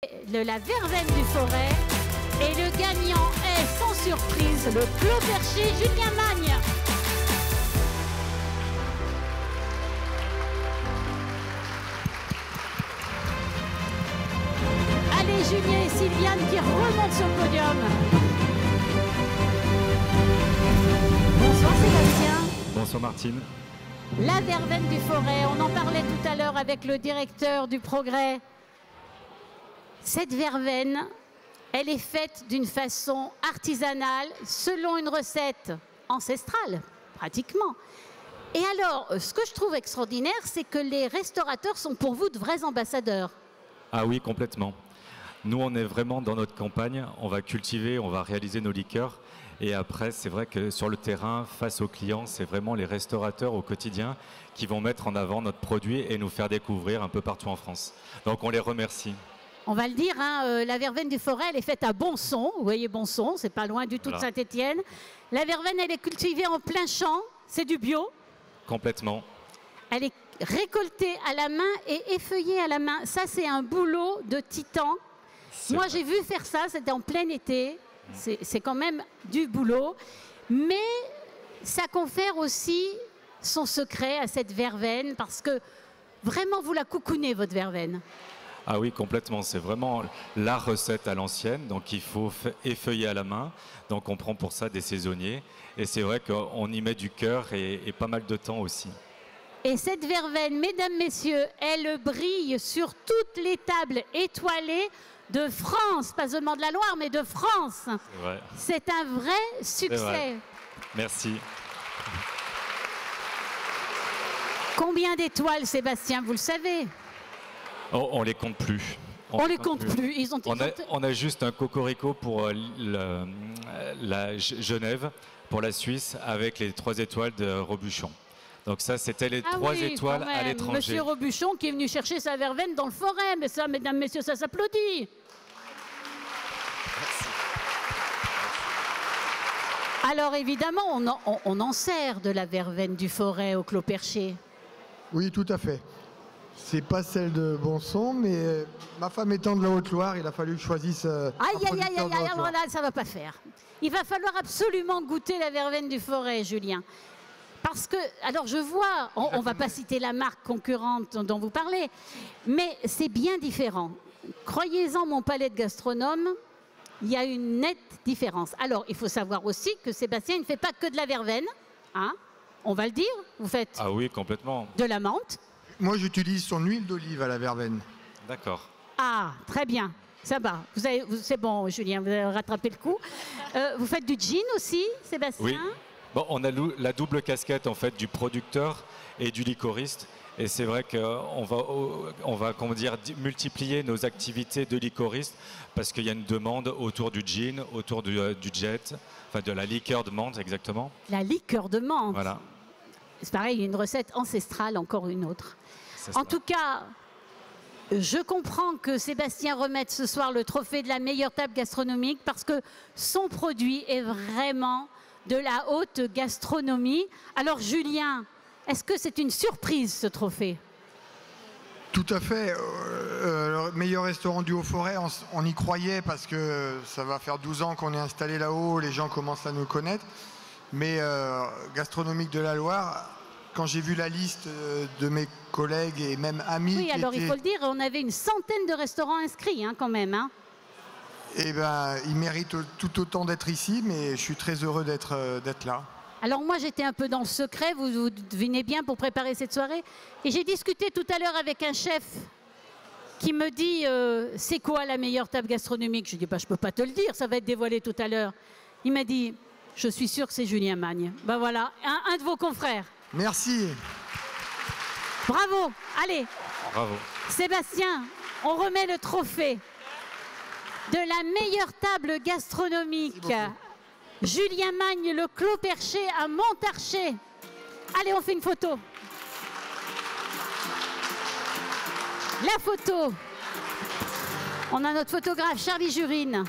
de la Verveine du Forêt. Et le gagnant est, sans surprise, le Clos Perché Julien Magne. Allez, Julien et Sylviane qui remontent sur le podium. Bonsoir Sébastien. Bonsoir Martine. La Verveine du Forêt, on en parlait tout à l'heure avec le directeur du Progrès. Cette verveine, elle est faite d'une façon artisanale, selon une recette ancestrale, pratiquement. Et alors, ce que je trouve extraordinaire, c'est que les restaurateurs sont pour vous de vrais ambassadeurs. Ah oui, complètement. Nous, on est vraiment dans notre campagne, on va cultiver, on va réaliser nos liqueurs. Et après, c'est vrai que sur le terrain, face aux clients, c'est vraiment les restaurateurs au quotidien qui vont mettre en avant notre produit et nous faire découvrir un peu partout en France. Donc on les remercie. On va le dire, hein, la Verveine du Forêt, elle est faite à Bonson. Vous voyez Bonson, c'est pas loin du tout de Saint-Étienne. La verveine, elle est cultivée en plein champ, c'est du bio. Complètement. Elle est récoltée à la main et effeuillée à la main. Ça, c'est un boulot de titan. Moi, j'ai vu faire ça, c'était en plein été. C'est quand même du boulot. Mais ça confère aussi son secret à cette verveine parce que vraiment, vous la coucounez, votre verveine. Ah oui, complètement. C'est vraiment la recette à l'ancienne. Donc, il faut effeuiller à la main. Donc, on prend pour ça des saisonniers. Et c'est vrai qu'on y met du cœur et pas mal de temps aussi. Et cette verveine, mesdames, messieurs, elle brille sur toutes les tables étoilées de France. Pas seulement de la Loire, mais de France. C'est vrai. C'est un vrai succès. Vrai. Merci. Combien d'étoiles, Sébastien, vous le savez? Oh, on les compte plus. On les compte plus. On a juste un cocorico pour la Genève, pour la Suisse, avec les 3 étoiles de Robuchon. Donc ça, c'était les 3 étoiles à l'étranger. Monsieur Robuchon qui est venu chercher sa verveine dans le forêt. Mais ça, mesdames, messieurs, ça s'applaudit. Alors évidemment, on en sert de la verveine du Forêt au Clos Perché. Oui, tout à fait. C'est pas celle de Bonson, mais ma femme étant de la Haute-Loire, il a fallu que je choisisse voilà, ça va pas faire. Il va falloir absolument goûter la verveine du Forêt, Julien. Parce que, alors je vois, on va pas citer la marque concurrente dont vous parlez, mais c'est bien différent. Croyez-en mon palais de gastronome, il y a une nette différence. Alors, il faut savoir aussi que Sébastien ne fait pas que de la verveine, hein, on va le dire, vous faites ah oui, complètement. De la menthe. Moi, j'utilise son huile d'olive à la verveine. D'accord. Ah, très bien. Ça va. C'est bon, Julien, vous avez rattrapé le coup. Vous faites du gin aussi, Sébastien? Oui. Bon, on a la double casquette en fait du producteur et du liquoriste. Et c'est vrai qu'on va comment dire, multiplier nos activités de liquoriste parce qu'il y a une demande autour du gin, autour du jet, enfin de la liqueur de menthe exactement. La liqueur de menthe. Voilà. C'est pareil, une recette ancestrale, encore une autre. En tout cas, je comprends que Sébastien remette ce soir le trophée de la meilleure table gastronomique parce que son produit est vraiment de la haute gastronomie. Alors Julien, est-ce que c'est une surprise ce trophée? Tout à fait. Le meilleur restaurant du Haut-Forêt, on y croyait parce que ça va faire 12 ans qu'on est installé là-haut, les gens commencent à nous connaître. Mais gastronomique de la Loire, quand j'ai vu la liste de mes collègues et même amis... Oui, alors il faut le dire, on avait une centaine de restaurants inscrits hein, quand même. Hein. Eh bien, ils méritent tout autant d'être ici, mais je suis très heureux d'être là. Alors moi, j'étais un peu dans le secret, vous devinez bien, pour préparer cette soirée. Et j'ai discuté tout à l'heure avec un chef qui me dit c'est quoi la meilleure table gastronomique? Je lui ai dit, bah, je ne peux pas te le dire, ça va être dévoilé tout à l'heure. Il m'a dit, je suis sûr que c'est Julien Magne. Ben voilà, un de vos confrères. Merci. Bravo. Allez. Bravo. Sébastien, on remet le trophée de la meilleure table gastronomique. Julien Magne, le Clos Perché à Montarcher. Allez, on fait une photo. La photo. On a notre photographe Charlie Jurine.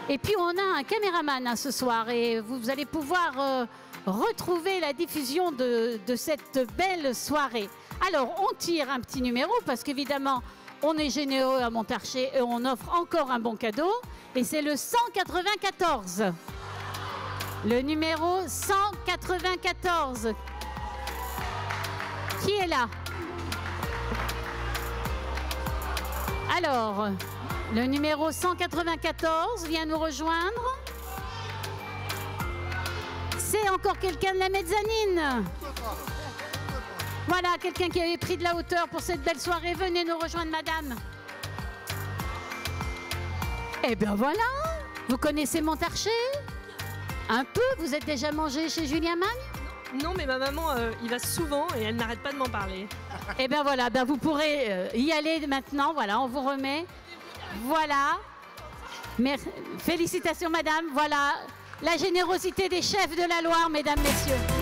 Et puis on a un caméraman hein, ce soir et vous allez pouvoir retrouver la diffusion de cette belle soirée. Alors on tire un petit numéro parce qu'évidemment On est généreux à Montarcher et on offre encore un bon cadeau. Et c'est le 194. Le numéro 194. Qui est là? Alors, le numéro 194 vient nous rejoindre. C'est encore quelqu'un de la mezzanine. Voilà, quelqu'un qui avait pris de la hauteur pour cette belle soirée. Venez nous rejoindre, madame. Eh bien voilà, vous connaissez Montarcher? Un peu? Vous êtes déjà mangé chez Julien Magne? Non, mais ma maman y va souvent et elle n'arrête pas de m'en parler. Eh bien voilà, ben vous pourrez y aller maintenant. Voilà, on vous remet. Voilà. Félicitations, madame. Voilà la générosité des chefs de la Loire, mesdames, messieurs.